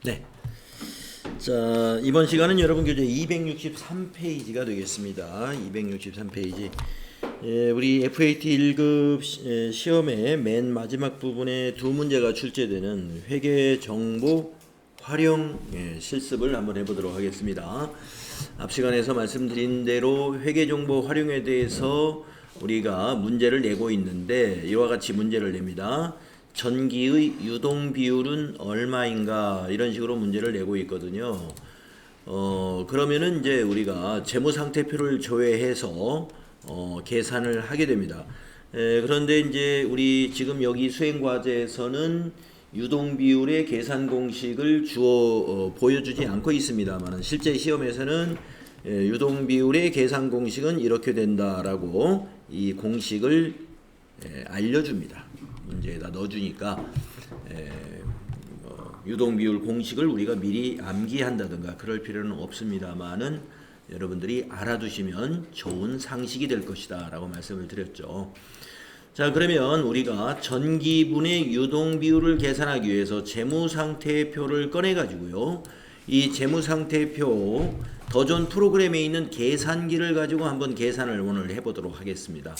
네. 자, 이번 시간은 여러분 교재 263페이지가 되겠습니다. 263페이지. 우리 FAT 1급 시험의 맨 마지막 부분에 두 문제가 출제되는 회계 정보 활용 실습을 한번 해보도록 하겠습니다. 앞 시간에서 말씀드린 대로 회계 정보 활용에 대해서 우리가 문제를 내고 있는데 이와 같이 문제를 냅니다. 전기의 유동 비율은 얼마인가 이런 식으로 문제를 내고 있거든요. 그러면은 이제 우리가 재무상태표를 조회해서 계산을 하게 됩니다. 그런데 이제 우리 지금 여기 수행과제에서는 유동 비율의 계산 공식을 보여주지 않고 있습니다만 실제 시험에서는 유동 비율의 계산 공식은 이렇게 된다라고 이 공식을 알려줍니다. 문제에다 넣어주니까 유동 비율 공식을 우리가 미리 암기한다든가 그럴 필요는 없습니다만은 여러분들이 알아두시면 좋은 상식이 될 것이다 라고 말씀을 드렸죠. 자, 그러면 우리가 전기분의 유동 비율을 계산하기 위해서 재무상태표를 꺼내 가지고요, 이 재무상태표 더존 프로그램에 있는 계산기를 가지고 한번 계산을 오늘 해보도록 하겠습니다.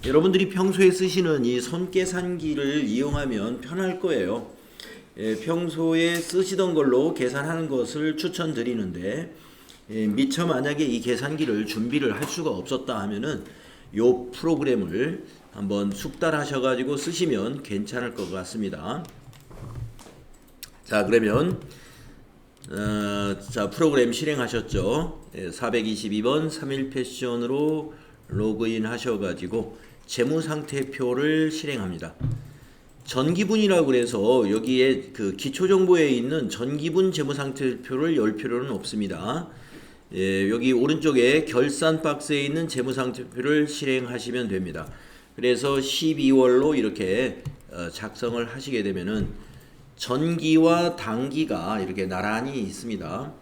여러분들이 평소에 쓰시는 이 손계산기를 이용하면 편할 거예요. 평소에 쓰시던 걸로 계산하는 것을 추천드리는데, 미처 만약에 이 계산기를 준비를 할 수가 없었다 하면은 요 프로그램을 한번 숙달하셔가지고 쓰시면 괜찮을 것 같습니다. 자, 그러면 자, 프로그램 실행하셨죠? 422번 3일 패션으로 로그인 하셔가지고 재무상태표를 실행합니다. 전기분이라고 그래서 여기에 그 기초정보에 있는 전기분 재무상태표를 열 필요는 없습니다. 여기 오른쪽에 결산 박스에 있는 재무상태표를 실행하시면 됩니다. 그래서 12월로 이렇게 작성을 하시게 되면은 전기와 단기가 이렇게 나란히 있습니다.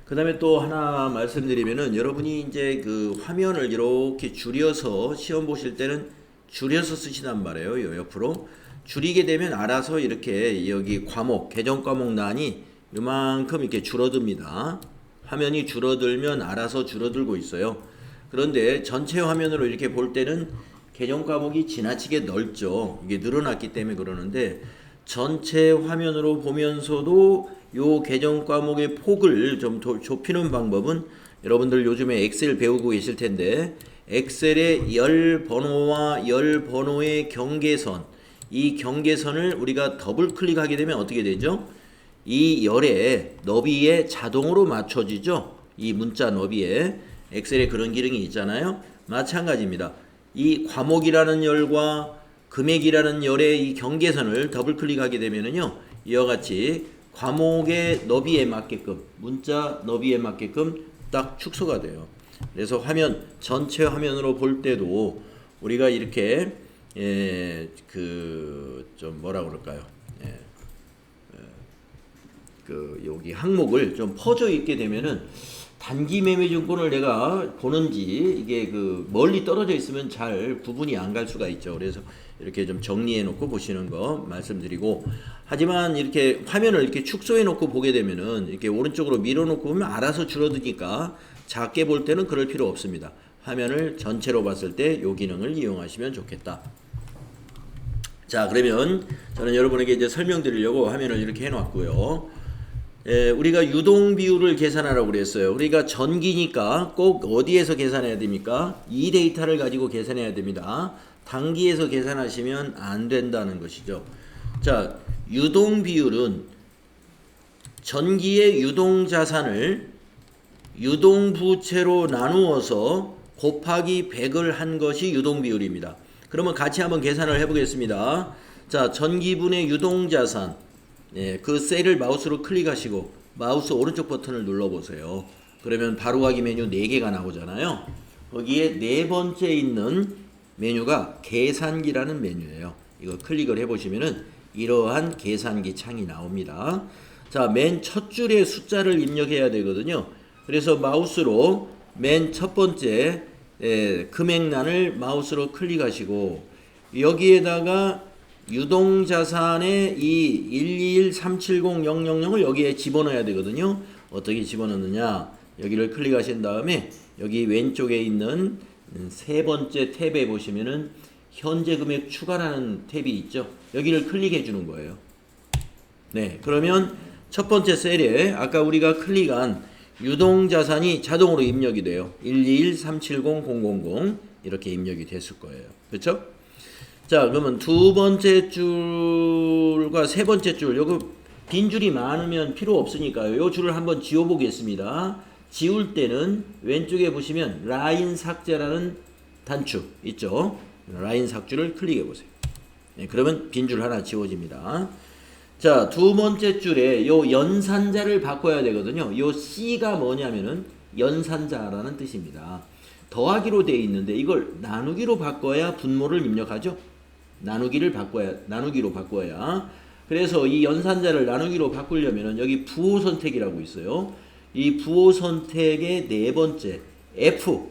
그 다음에 또 하나 말씀드리면은 여러분이 이제 그 화면을 이렇게 줄여서 시험 보실 때는 줄여서 쓰시단 말이에요. 요 옆으로 줄이게 되면 알아서 이렇게 여기 과목, 계정 과목란이 요만큼 이렇게 줄어듭니다. 화면이 줄어들면 알아서 줄어들고 있어요. 그런데 전체 화면으로 이렇게 볼 때는 계정 과목이 지나치게 넓죠. 이게 늘어났기 때문에 그러는데 전체 화면으로 보면서도 요 계정 과목의 폭을 좀 좁히는 방법은 여러분들 요즘에 엑셀 배우고 계실 텐데 엑셀의 열 번호와 열 번호의 경계선, 이 경계선을 우리가 더블 클릭하게 되면 어떻게 되죠? 이 열의 너비에 자동으로 맞춰지죠. 이 문자 너비에 엑셀에 그런 기능이 있잖아요. 마찬가지입니다. 이 과목이라는 열과 금액이라는 열의 이 경계선을 더블 클릭하게 되면은요, 이와 같이 과목의 너비에 맞게끔, 문자 너비에 맞게끔 딱 축소가 돼요. 그래서 화면 전체 화면으로 볼 때도 우리가 이렇게 좀 뭐라 그럴까요? 여기 항목을 좀 퍼져 있게 되면은 단기 매매증권을 내가 보는지 이게 멀리 떨어져 있으면 잘 구분이 안 갈 수가 있죠. 그래서 이렇게 좀 정리해 놓고 보시는 거 말씀드리고, 하지만 이렇게 화면을 이렇게 축소해 놓고 보게 되면은 이렇게 오른쪽으로 밀어 놓고 보면 알아서 줄어드니까 작게 볼 때는 그럴 필요 없습니다. 화면을 전체로 봤을 때 이 기능을 이용하시면 좋겠다. 자, 그러면 저는 여러분에게 이제 설명드리려고 화면을 이렇게 해 놨고요. 우리가 유동 비율을 계산하라고 그랬어요. 우리가 전기니까 꼭 어디에서 계산해야 됩니까? 이 데이터를 가지고 계산해야 됩니다. 단기에서 계산하시면 안 된다는 것이죠. 자, 유동 비율은 전기의 유동 자산을 유동 부채로 나누어서 곱하기 100을 한 것이 유동 비율입니다. 그러면 같이 한번 계산을 해보겠습니다. 자, 전기분의 유동 자산, 그 셀을 마우스로 클릭하시고 마우스 오른쪽 버튼을 눌러보세요. 그러면 바로가기 메뉴 4개가 나오잖아요. 거기에 네 번째 있는 메뉴가 계산기라는 메뉴예요. 이거 클릭을 해보시면은 이러한 계산기 창이 나옵니다. 자, 맨 첫 줄에 숫자를 입력해야 되거든요. 그래서 마우스로 맨 첫 번째 금액란을 마우스로 클릭하시고 여기에다가 유동자산의 이 121370000을 여기에 집어넣어야 되거든요. 어떻게 집어넣느냐? 여기를 클릭하신 다음에 여기 왼쪽에 있는 세 번째 탭에 보시면은 현재 금액 추가라는 탭이 있죠. 여기를 클릭해 주는 거예요. 네, 그러면 첫 번째 셀에 아까 우리가 클릭한 유동자산이 자동으로 입력이 돼요. 121370000 이렇게 입력이 됐을 거예요. 그렇죠? 자, 그러면 두 번째 줄과 세 번째 줄, 요거 빈 줄이 많으면 필요 없으니까요. 요 줄을 한번 지워 보겠습니다. 지울 때는 왼쪽에 보시면 라인 삭제라는 단축 있죠. 라인 삭제를 클릭해 보세요. 네, 그러면 빈 줄 하나 지워집니다. 자, 두 번째 줄에 요 연산자를 바꿔야 되거든요. 요 C가 뭐냐면은 연산자라는 뜻입니다. 더하기로 되어 있는데 이걸 나누기로 바꿔야 분모를 입력하죠. 나누기로 바꿔야. 그래서 이 연산자를 나누기로 바꾸려면은 여기 부호 선택이라고 있어요. 이 부호 선택의 네 번째 F,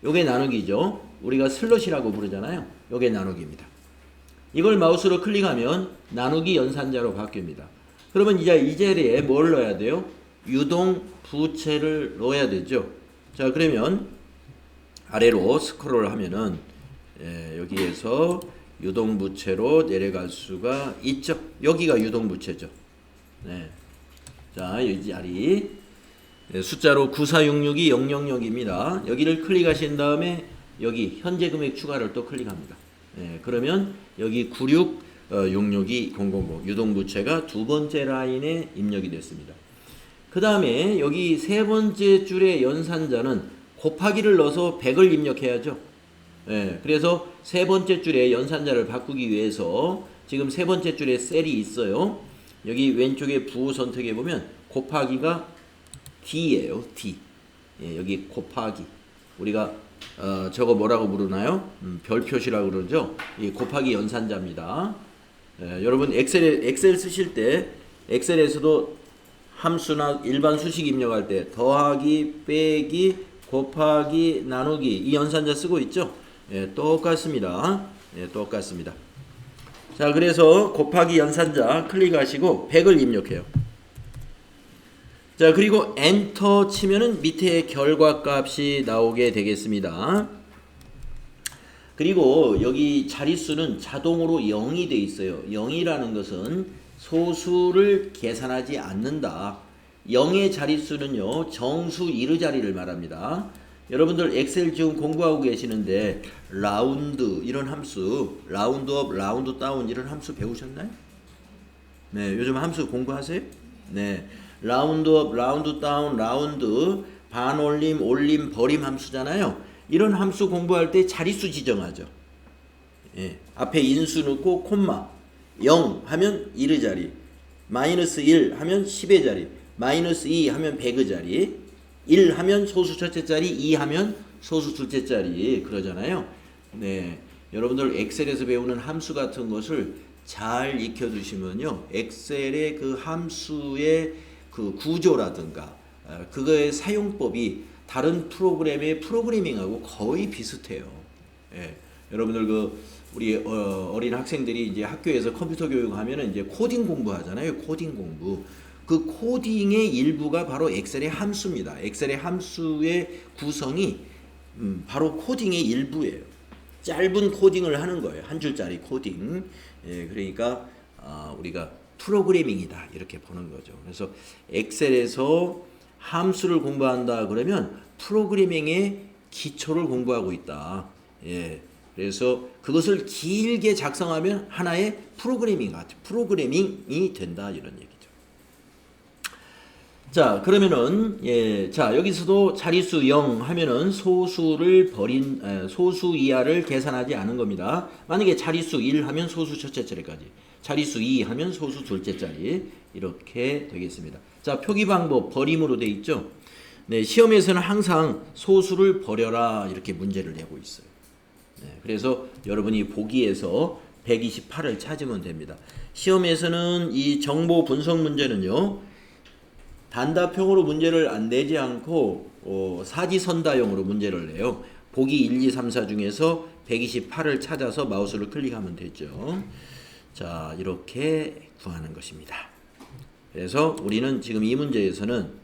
요게 나누기죠. 우리가 슬롯이라고 부르잖아요. 요게 나누기입니다. 이걸 마우스로 클릭하면 나누기 연산자로 바뀝니다. 그러면 이제 이 자리에 뭘 넣어야 돼요? 유동 부채를 넣어야 되죠. 자, 그러면 아래로 스크롤 하면은 여기에서 유동부채로 내려갈 수가 있죠. 여기가 유동부채죠. 네. 자, 이 자리 숫자로 9466200입니다. 여기를 클릭하신 다음에 여기 현재 금액 추가를 또 클릭합니다. 네, 그러면 여기 9666200 유동부채가 두 번째 라인에 입력이 됐습니다. 그 다음에 여기 세 번째 줄의 연산자는 곱하기를 넣어서 100을 입력해야죠. 네, 그래서 세 번째 줄에 연산자를 바꾸기 위해서 지금 세 번째 줄에 셀이 있어요. 여기 왼쪽에 부호 선택해 보면 곱하기가 D예요. D. 예, 여기 곱하기. 우리가 저거 뭐라고 부르나요? 별 표시라고 그러죠. 이 곱하기 연산자입니다. 여러분 엑셀 쓰실 때 엑셀에서도 함수나 일반 수식 입력할 때 더하기, 빼기, 곱하기, 나누기 이 연산자 쓰고 있죠. 똑같습니다. 똑같습니다. 자, 그래서 곱하기 연산자 클릭하시고 100을 입력해요. 자, 그리고 엔터 치면은 밑에 결과값이 나오게 되겠습니다. 그리고 여기 자릿수는 자동으로 0이 돼 있어요. 0이라는 것은 소수를 계산하지 않는다. 0의 자릿수는요, 정수 이르 자리를 말합니다. 여러분들 엑셀 지금 공부하고 계시는데 라운드 이런 함수, 라운드업, 라운드 다운 이런 함수 배우셨나요? 네, 요즘 함수 공부하세요? 네. 라운드업, 라운드 다운, 라운드, 반올림, 올림, 버림 함수잖아요. 이런 함수 공부할 때 자릿수 지정하죠. 예, 앞에 인수 넣고 콤마 0 하면 1의 자리, 마이너스 1 하면 10의 자리, 마이너스 2 하면 100의 자리, 1 하면 소수 첫째 자리, 2 하면 소수 둘째 자리 그러잖아요. 네, 여러분들 엑셀에서 배우는 함수 같은 것을 잘 익혀두시면요, 엑셀의 그 함수의 그 구조라든가 그거의 사용법이 다른 프로그램의 프로그래밍하고 거의 비슷해요. 예, 여러분들 우리 어린 학생들이 이제 학교에서 컴퓨터 교육하면은 이제 코딩 공부하잖아요. 코딩 공부. 그 코딩의 일부가 바로 엑셀의 함수입니다. 엑셀의 함수의 구성이 바로 코딩의 일부예요. 짧은 코딩을 하는 거예요. 한 줄짜리 코딩. 예, 그러니까 우리가 프로그래밍이다 이렇게 보는 거죠. 그래서 엑셀에서 함수를 공부한다 그러면 프로그래밍의 기초를 공부하고 있다. 예, 그래서 그것을 길게 작성하면 하나의 프로그래밍이 된다 이런 얘기죠. 자, 그러면은 자, 여기서도 자릿수 0 하면은 소수를 버린 소수 이하를 계산하지 않은 겁니다. 만약에 자릿수 1 하면 소수 첫째 자리까지, 자릿수 2 하면 소수 둘째 자리 이렇게 되겠습니다. 자, 표기 방법 버림으로 돼 있죠. 네, 시험에서는 항상 소수를 버려라 이렇게 문제를 내고 있어요. 네, 그래서 여러분이 보기에서 128을 찾으면 됩니다. 시험에서는 이 정보 분석 문제는요, 단답형으로 문제를 안 내지 않고 사지선다형으로 문제를 내요. 보기 1, 2, 3, 4 중에서 128을 찾아서 마우스를 클릭하면 되죠. 자, 이렇게 구하는 것입니다. 그래서 우리는 지금 이 문제에서는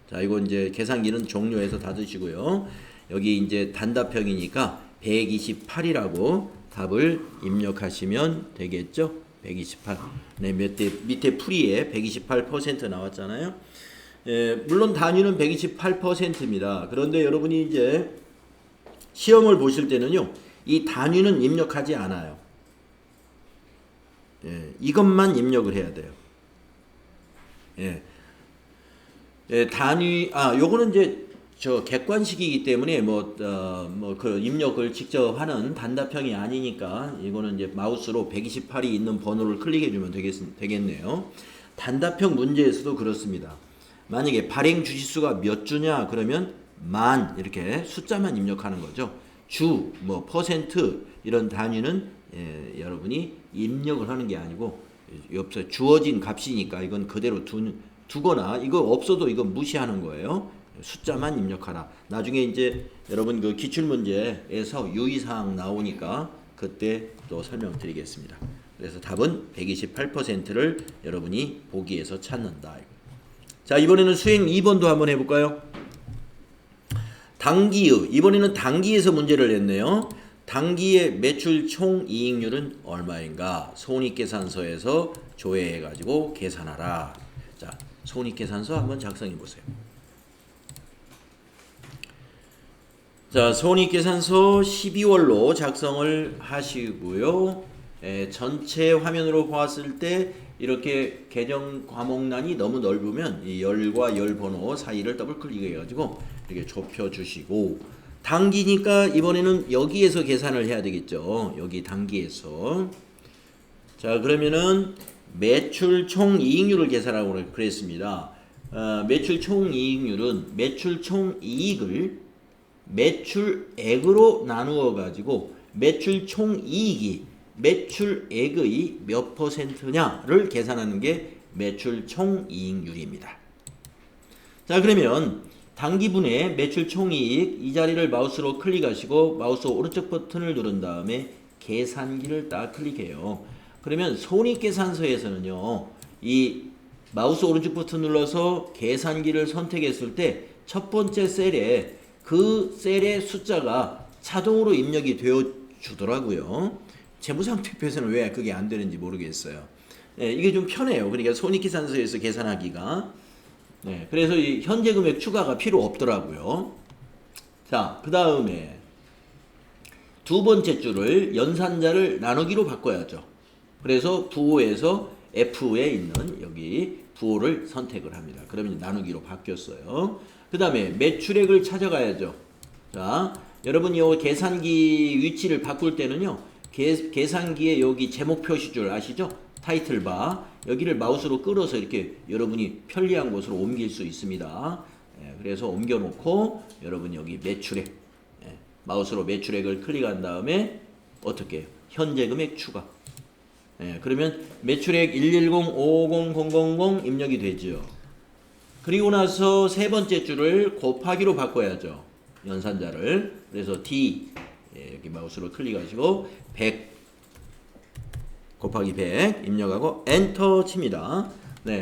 자, 이거 이제 계산기는 종료해서 닫으시고요. 여기 이제 단답형이니까 128이라고 답을 입력하시면 되겠죠? 128. 네, 밑에 풀이에 128% 나왔잖아요. 물론 단위는 128%입니다. 그런데 여러분이 이제 시험을 보실 때는요, 이 단위는 입력하지 않아요. 이것만 입력을 해야 돼요. 단위, 요거는 이제 저 객관식이기 때문에 그 입력을 직접 하는 단답형이 아니니까 이거는 이제 마우스로 128이 있는 번호를 클릭해 주면 되겠네요. 단답형 문제에서도 그렇습니다. 만약에 발행 주짓수가 몇 주냐 그러면 만 이렇게 숫자만 입력하는 거죠. 주, 퍼센트 이런 단위는 여러분이 입력을 하는 게 아니고 옆에 주어진 값이니까 이건 그대로 두거나 이거 없어도 이건 무시하는 거예요. 숫자만 입력하라. 나중에 이제 여러분 그 기출문제에서 유의사항 나오니까 그때 또 설명드리겠습니다. 그래서 답은 128%를 여러분이 보기에서 찾는다. 자, 이번에는 수행 2번도 한번 해볼까요? 당기의, 이번에는 당기에서 문제를 냈네요. 당기의 매출 총이익률은 얼마인가? 손익계산서에서 조회해가지고 계산하라. 자, 손익계산서 한번 작성해 보세요. 자, 손익계산서 12월로 작성을 하시고요. 전체 화면으로 보았을 때 이렇게 계정 과목란이 너무 넓으면 이 열과 열 번호 사이를 더블 클릭해가지고 이렇게 좁혀주시고, 당기니까 이번에는 여기에서 계산을 해야 되겠죠. 여기 당기에서. 자, 그러면은 매출 총이익률을 계산하고 그랬습니다. 매출 총이익률은 매출 총이익을 매출액으로 나누어 가지고 매출 총이익이 매출액의 몇 퍼센트냐를 계산하는 게 매출 총이익률입니다. 자, 그러면 당기분의 매출 총이익 이 자리를 마우스로 클릭하시고 마우스 오른쪽 버튼을 누른 다음에 계산기를 딱 클릭해요. 그러면 손익계산서에서는요, 이 마우스 오른쪽 버튼 눌러서 계산기를 선택했을 때 첫 번째 셀에 그 셀의 숫자가 자동으로 입력이 되어 주더라고요. 재무상태표에서는 왜 그게 안 되는지 모르겠어요. 이게 좀 편해요. 그러니까 손익계산서에서 계산하기가. 그래서 이 현재 금액 추가가 필요 없더라고요. 자, 그 다음에 두 번째 줄을 연산자를 나누기로 바꿔야죠. 그래서 부호에서 F에 있는 여기 부호를 선택을 합니다. 그러면 나누기로 바뀌었어요. 그 다음에 매출액을 찾아가야죠. 자, 여러분이 이 계산기 위치를 바꿀 때는요, 계산기에 여기 제목 표시줄 아시죠? 타이틀바 여기를 마우스로 끌어서 이렇게 여러분이 편리한 곳으로 옮길 수 있습니다. 그래서 옮겨놓고 여러분 여기 매출액, 마우스로 매출액을 클릭한 다음에 어떻게 해요? 현재 금액 추가. 그러면 매출액 110-550-000 입력이 되죠. 그리고 나서 세 번째 줄을 곱하기로 바꿔야죠. 연산자를. 그래서 D 여기 마우스로 클릭하시고 100 곱하기 100 입력하고 엔터 칩니다.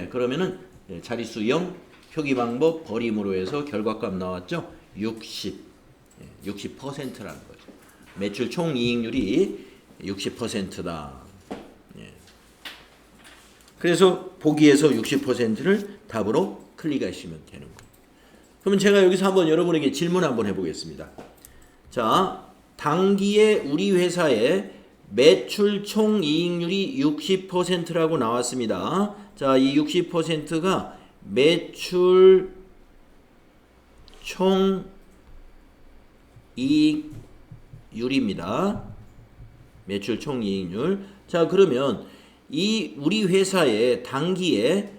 그러면은 자릿수 0 표기 방법 버림으로 해서 결과값 나왔죠. 60%라는 거죠. 매출 총이익률이 60%다. 그래서 보기에서 60%를 답으로 클릭하시면 되는 거예요. 그러면 제가 여기서 한번 여러분에게 질문 한번 해보겠습니다. 자, 당기에 우리 회사의 매출 총이익률이 60%라고 나왔습니다. 자, 이 60%가 매출 총이익률입니다. 매출 총이익률. 자, 그러면 이 우리 회사의 당기에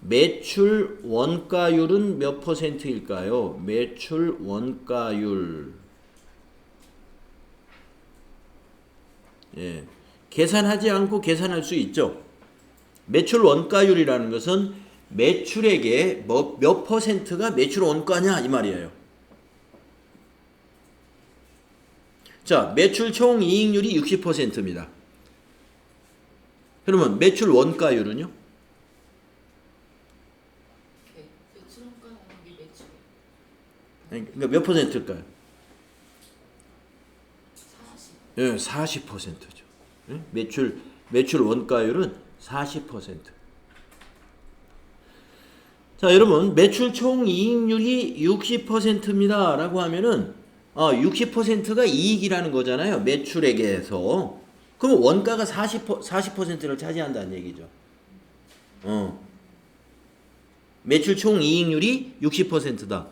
매출 원가율은 몇 퍼센트일까요? 매출 원가율. 계산하지 않고 계산할 수 있죠. 매출 원가율이라는 것은 매출액의 몇 퍼센트가 매출 원가냐 이 말이에요. 자, 매출 총이익률이 60%입니다. 그러면 매출 원가율은요? 매출 원가 나누기 매출 그러니까 몇 퍼센트일까요? 40. 예, 40%죠. 예? 매출 원가율은 40%. 자, 여러분, 매출 총 이익률이 60%입니다. 라고 하면은, 60%가 이익이라는 거잖아요. 매출액에서. 그럼 원가가 40%를 차지한다는 얘기죠. 매출 총 이익률이 60%다.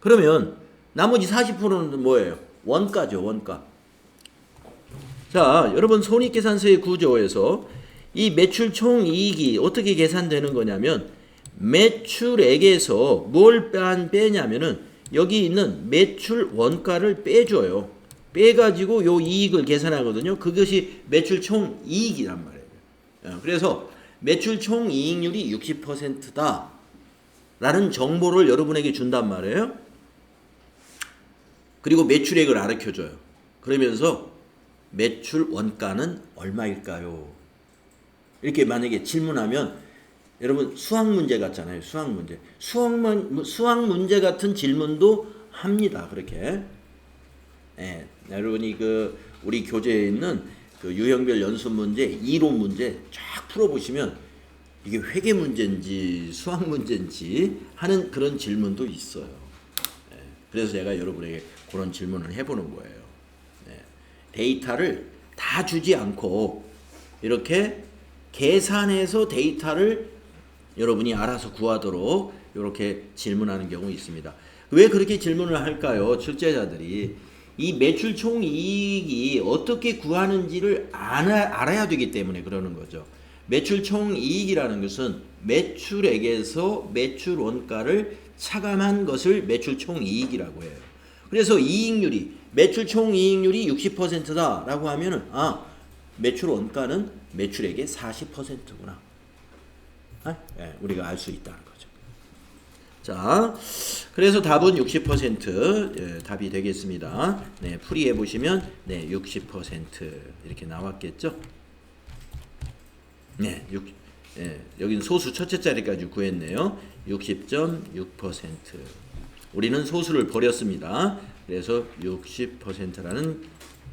그러면, 나머지 40%는 뭐예요? 원가죠, 원가. 자, 여러분, 손익계산서의 구조에서 이 매출 총 이익이 어떻게 계산되는 거냐면, 매출액에서 뭘 빼냐면은 여기 있는 매출 원가를 빼줘요. 빼가지고 요 이익을 계산하거든요. 그것이 매출 총 이익이란 말이에요. 그래서 매출 총 이익률이 60%다 라는 정보를 여러분에게 준단 말이에요. 그리고 매출액을 알려줘요. 그러면서 매출 원가는 얼마일까요? 이렇게 만약에 질문하면 여러분 수학 문제 같잖아요. 수학 문제. 수학 문제 같은 질문도 합니다. 그렇게. 예, 여러분이 우리 교재에 있는 그 유형별 연습 문제, 이론 문제 쫙 풀어보시면 이게 회계 문제인지 수학 문제인지 하는 그런 질문도 있어요. 예, 그래서 제가 여러분에게 그런 질문을 해보는 거예요. 예, 데이터를 다 주지 않고 이렇게 계산해서 데이터를 여러분이 알아서 구하도록 이렇게 질문하는 경우 있습니다. 왜 그렇게 질문을 할까요? 출제자들이 이 매출 총 이익이 어떻게 구하는지를 알아야 되기 때문에 그러는 거죠. 매출 총 이익이라는 것은 매출액에서 매출 원가를 차감한 것을 매출 총 이익이라고 해요. 그래서 이익률이 매출 총 이익률이 60%다라고 하면은 매출 원가는 매출액의 40%구나. 네, 우리가 알 수 있다는 거죠. 자, 그래서 답은 60% 답이 되겠습니다. 네, 풀이해 보시면 네, 60% 이렇게 나왔겠죠? 네, 여기는 소수 첫째 자리까지 구했네요. 60.6%. 우리는 소수를 버렸습니다. 그래서 60%라는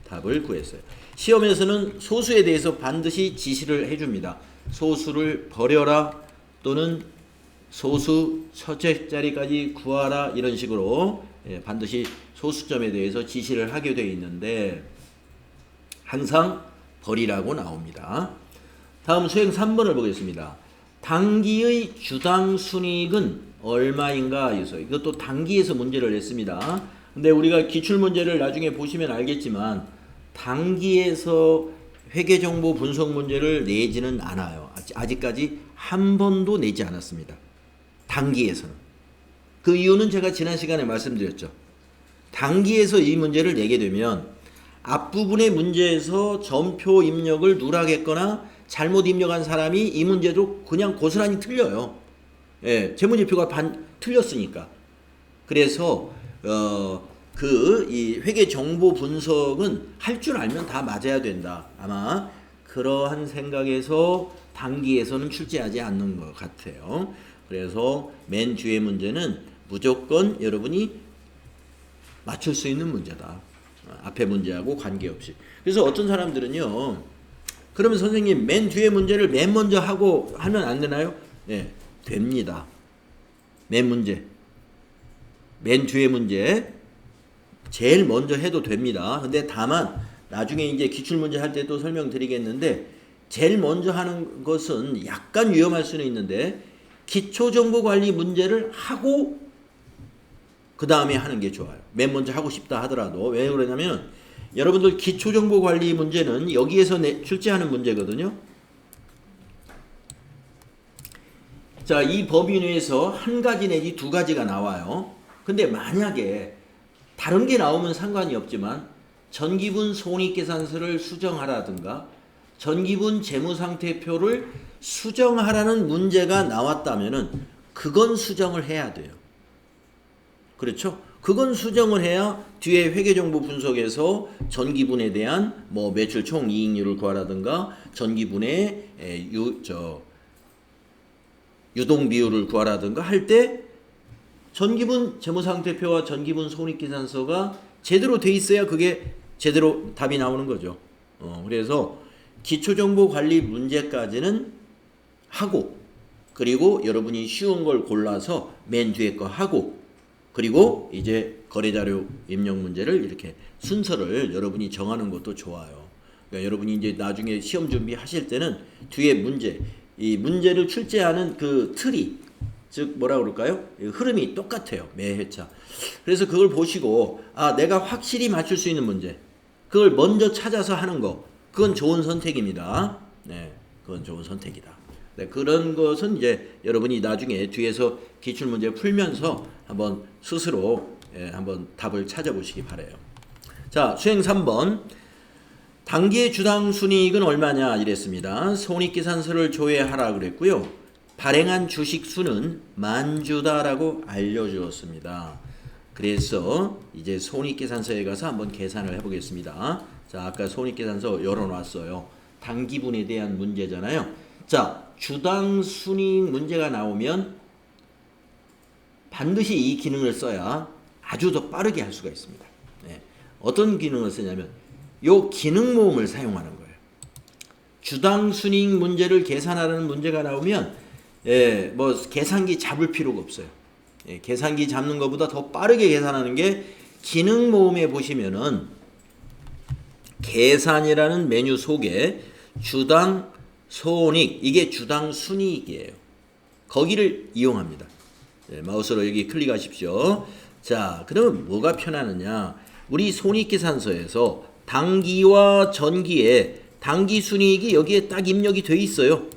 답을 구했어요. 시험에서는 소수에 대해서 반드시 지시를 해줍니다. 소수를 버려라 또는 소수 첫째 자리까지 구하라 이런 식으로 반드시 소수점에 대해서 지시를 하게 되어 있는데 항상 버리라고 나옵니다. 다음 수행 3번을 보겠습니다. 당기의 주당 순이익은 얼마인가 해서 이것도 단기에서 문제를 냈습니다. 근데 우리가 기출문제를 나중에 보시면 알겠지만 단기에서 회계정보 분석 문제를 내지는 않아요. 아직까지 한 번도 내지 않았습니다. 단기에서는. 그 이유는 제가 지난 시간에 말씀드렸죠. 단기에서 이 문제를 내게 되면 앞부분의 문제에서 점표 입력을 누락했거나 잘못 입력한 사람이 이 문제도 그냥 고스란히 틀려요. 예, 재무제표가 틀렸으니까. 그래서 이 회계 정보 분석은 할 줄 알면 다 맞아야 된다. 아마 그러한 생각에서 단기에서는 출제하지 않는 것 같아요. 그래서 맨 뒤에 문제는 무조건 여러분이 맞출 수 있는 문제다. 앞에 문제하고 관계없이. 그래서 어떤 사람들은요. 그러면 선생님 맨 뒤에 문제를 맨 먼저 하고 하면 안 되나요? 네, 됩니다. 맨 뒤에 문제 제일 먼저 해도 됩니다. 근데 다만 나중에 이제 기출문제 할 때 또 설명드리겠는데 제일 먼저 하는 것은 약간 위험할 수는 있는데 기초정보관리 문제를 하고 그 다음에 하는 게 좋아요. 맨 먼저 하고 싶다 하더라도. 왜 그러냐면 여러분들 기초정보관리 문제는 여기에서 출제하는 문제거든요. 자, 이 범위 내에서 한 가지 내지 두 가지가 나와요. 근데 만약에 다른 게 나오면 상관이 없지만 전기분 손익계산서를 수정하라든가 전기분 재무상태표를 수정하라는 문제가 나왔다면은 그건 수정을 해야 돼요. 그렇죠? 그건 수정을 해야 뒤에 회계정보 분석에서 전기분에 대한 뭐 매출 총 이익률을 구하라든가 전기분의 유동 비율을 구하라든가 할 때 전기분 재무상태표와 전기분 손익계산서가 제대로 돼 있어야 그게 제대로 답이 나오는 거죠. 그래서 기초정보관리 문제까지는 하고, 그리고 여러분이 쉬운 걸 골라서 맨 뒤에 거 하고, 그리고 이제 거래자료 입력 문제를 이렇게 순서를 여러분이 정하는 것도 좋아요. 그러니까 여러분이 이제 나중에 시험 준비하실 때는 뒤에 문제, 이 문제를 출제하는 그 틀이, 즉 뭐라 그럴까요? 흐름이 똑같아요. 매 회차. 그래서 그걸 보시고 아, 내가 확실히 맞출 수 있는 문제, 그걸 먼저 찾아서 하는 거, 그건 좋은 선택입니다. 네, 그건 좋은 선택이다. 네, 그런 것은 이제 여러분이 나중에 뒤에서 기출문제 풀면서 한번 스스로 한번 답을 찾아보시기 바래요. 자, 수행 3번. 당기의 주당 순이익은 얼마냐 이랬습니다. 손익계산서를 조회하라 그랬고요. 발행한 주식 수는 10,000주다라고 알려주었습니다. 그래서 이제 손익계산서에 가서 한번 계산을 해보겠습니다. 자, 아까 손익계산서 열어놨어요. 당기분에 대한 문제잖아요. 자, 주당 순이익 문제가 나오면 반드시 이 기능을 써야 아주 더 빠르게 할 수가 있습니다. 네. 어떤 기능을 쓰냐면 요 기능 모음을 사용하는 거예요. 주당 순이익 문제를 계산하라는 문제가 나오면 뭐 계산기 잡을 필요가 없어요. 계산기 잡는 것보다 더 빠르게 계산하는 게 기능 모음에 보시면은 계산이라는 메뉴 속에 주당 손익, 이게 주당 순이익이에요. 거기를 이용합니다. 마우스로 여기 클릭하십시오. 자, 그러면 뭐가 편하느냐? 우리 손익계산서에서 당기와 전기에 당기 순이익이 여기에 딱 입력이 돼 있어요.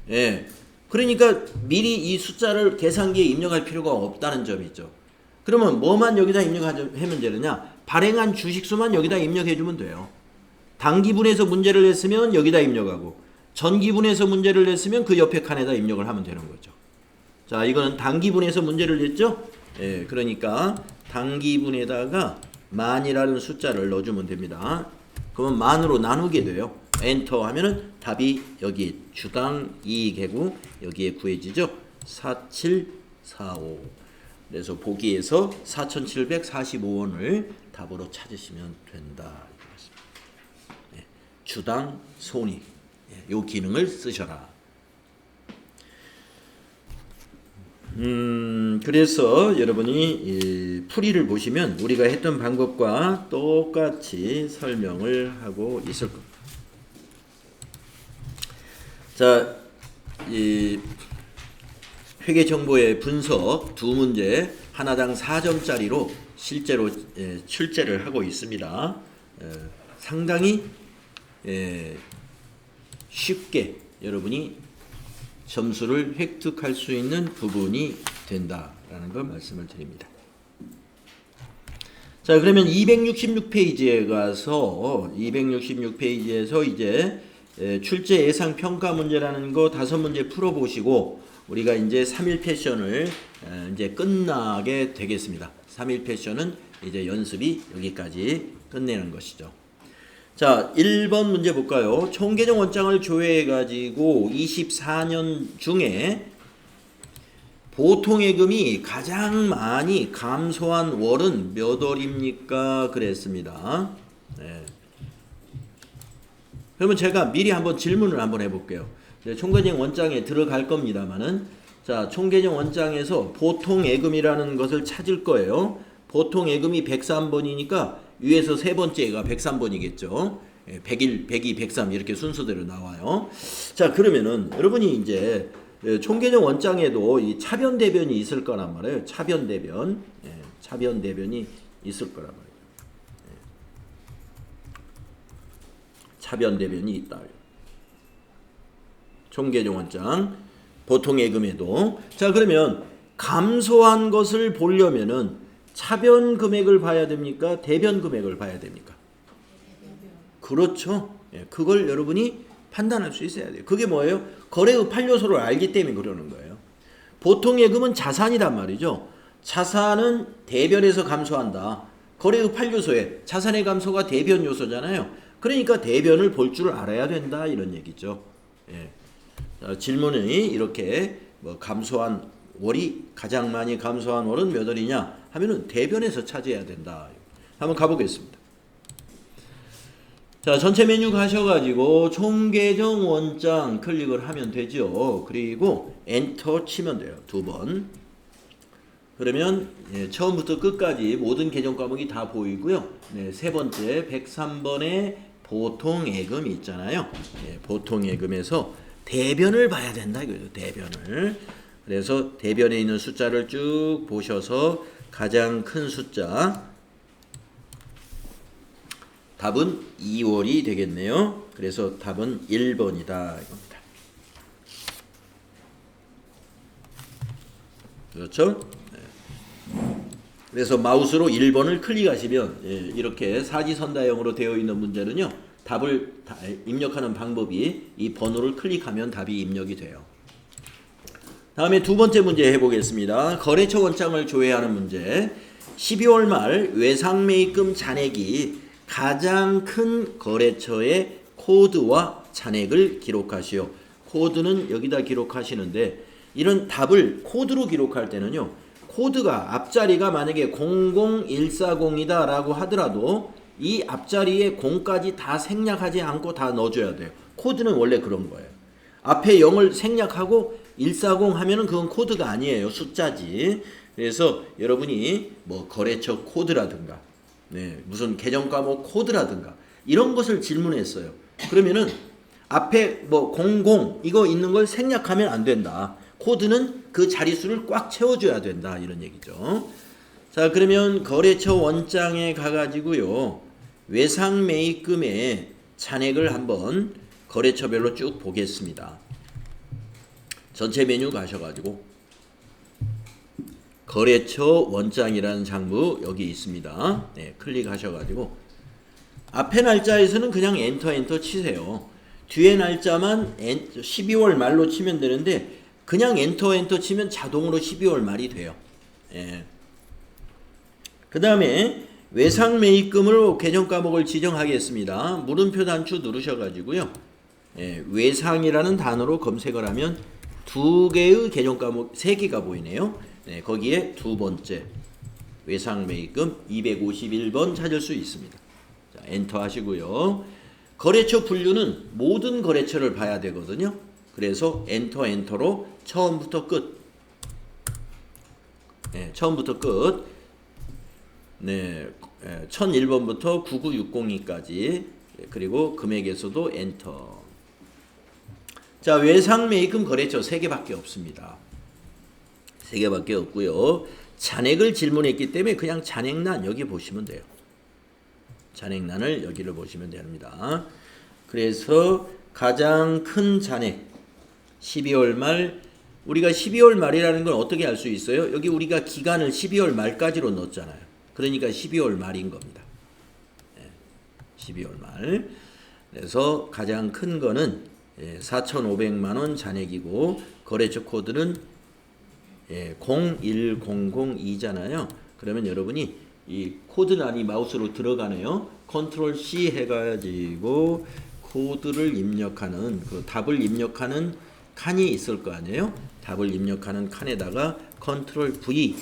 예. 그러니까 미리 이 숫자를 계산기에 입력할 필요가 없다는 점이죠. 그러면 뭐만 여기다 입력하면 되느냐? 발행한 주식수만 여기다 입력해주면 돼요. 당기분에서 문제를 냈으면 여기다 입력하고, 전기분에서 문제를 냈으면 그 옆에 칸에다 입력을 하면 되는 거죠. 자, 이거는 당기분에서 문제를 냈죠? 예, 그러니까 당기분에다가 만이라는 숫자를 넣어주면 됩니다. 그러면 만으로 나누게 돼요. 엔터 하면은 답이 여기 주당 이익이고 여기에 구해지죠. 4745. 그래서 보기에서 4,745원을 답으로 찾으시면 된다. 네, 주당 손익. 요 기능을 쓰셔라. 그래서 여러분이 이 풀이를 보시면 우리가 했던 방법과 똑같이 설명을 하고 있을 겁니다. 자, 이 회계정보의 분석 두 문제 하나당 4점짜리로 실제로 출제를 하고 있습니다. 상당히 쉽게 여러분이 점수를 획득할 수 있는 부분이 된다라는 걸 말씀을 드립니다. 자, 그러면 266페이지에 가서 266페이지에서 이제 출제 예상 평가 문제라는 거 5문제 풀어보시고 우리가 이제 3일 패션을 이제 끝나게 되겠습니다. 3일 패션은 이제 연습이 여기까지 끝내는 것이죠. 자, 1번 문제 볼까요? 총계정 원장을 조회해가지고 24년 중에 보통예금이 가장 많이 감소한 월은 몇 월입니까? 그랬습니다. 네. 그러면 제가 미리 한번 질문을 한번 해볼게요. 총계정 원장에 들어갈 겁니다만은, 자, 총계정 원장에서 보통예금이라는 것을 찾을 거예요. 보통예금이 103번이니까 위에서 세 번째가 103번이겠죠. 101, 102, 103 이렇게 순서대로 나와요. 자, 그러면은 여러분이 이제 총계정 원장에도 이 차변 대변이 있을 거란 말이에요. 차변 대변, 차변 대변이 있을 거란 말이에요. 차변 대변이 있다. 총계정 원장 보통예금에도. 자, 그러면 감소한 것을 보려면은 차변 금액을 봐야 됩니까? 대변 금액을 봐야 됩니까? 그렇죠. 그걸 여러분이 판단할 수 있어야 돼요. 그게 뭐예요? 거래의 8요소를 알기 때문에 그러는 거예요. 보통예금은 자산이란 말이죠. 자산은 대변에서 감소한다. 거래의 8요소에 자산의 감소가 대변 요소잖아요. 그러니까 대변을 볼 줄 알아야 된다 이런 얘기죠. 예. 질문이 이렇게 뭐 감소한 월이 가장 많이 감소한 월은 몇 월이냐 하면은 대변에서 찾아야 된다. 한번 가보겠습니다. 자, 전체 메뉴 가셔가지고 총계정 원장 클릭을 하면 되죠. 그리고 엔터 치면 돼요. 2번. 그러면 처음부터 끝까지 모든 계정 과목이 다 보이고요. 세 번째 103번에 보통예금이 있잖아요. 보통예금에서 대변을 봐야 된다 이거죠. 대변을. 그래서 대변에 있는 숫자를 쭉 보셔서 가장 큰 숫자 답은 2월이 되겠네요. 그래서 답은 1번이다 이겁니다. 그렇죠? 그래서 마우스로 1번을 클릭하시면 이렇게 사지선다형으로 되어 있는 문제는요. 답을 입력하는 방법이 이 번호를 클릭하면 답이 입력이 돼요. 다음에 두 번째 문제 해보겠습니다. 거래처 원장을 조회하는 문제. 12월 말 외상매입금 잔액이 가장 큰 거래처의 코드와 잔액을 기록하시오. 코드는 여기다 기록하시는데 이런 답을 코드로 기록할 때는요. 코드가 앞자리가 만약에 00140이다 라고 하더라도 이 앞자리에 0까지 다 생략하지 않고 다 넣어줘야 돼요. 코드는 원래 그런 거예요. 앞에 0을 생략하고 140 하면은 그건 코드가 아니에요. 숫자지. 그래서 여러분이 뭐 거래처 코드라든가 무슨 계정 과목 코드라든가 이런 것을 질문했어요. 그러면은 앞에 뭐 00 이거 있는 걸 생략하면 안 된다. 코드는 그 자릿수를 꽉 채워줘야 된다 이런 얘기죠. 자, 그러면 거래처 원장에 가가지고요 외상매입금의 잔액을 한번 거래처별로 쭉 보겠습니다. 전체 메뉴 가셔가지고 거래처 원장이라는 장부 여기 있습니다. 클릭하셔가지고 앞에 날짜에서는 그냥 엔터 치세요. 뒤에 날짜만 12월 말로 치면 되는데 그냥 엔터 치면 자동으로 12월 말이 돼요. 그 다음에 외상매입금으로 계정 과목을 지정하겠습니다. 물음표 단추 누르셔가지고요. 외상이라는 단어로 검색을 하면 두 개의 계정 과목, 세 개가 보이네요. 거기에 두 번째 외상매입금 251번 찾을 수 있습니다. 자, 엔터 하시고요. 거래처 분류는 모든 거래처를 봐야 되거든요. 그래서 엔터로 처음부터 끝. 처음부터 끝. 1001번부터 99602까지. 그리고 금액에서도 엔터. 자, 외상매입금 거래처 3개밖에 없습니다. 3개밖에 없고요. 잔액을 질문했기 때문에 그냥 잔액란 여기 보시면 돼요. 잔액란을 여기를 보시면 됩니다. 그래서 가장 큰 잔액 12월 말 우리가 12월 말이라는 걸 어떻게 알 수 있어요? 여기 우리가 기간을 12월 말까지로 넣었잖아요. 그러니까 12월 말인 겁니다. 12월 말. 그래서 가장 큰 거는 4,500만 원 잔액이고 거래처 코드는 01002잖아요. 그러면 여러분이 이 코드란이 마우스로 들어가네요. 컨트롤 C 해가지고 코드를 입력하는 그 답을 입력하는 칸이 있을 거 아니에요. 답을 입력하는 칸에다가 컨트롤 V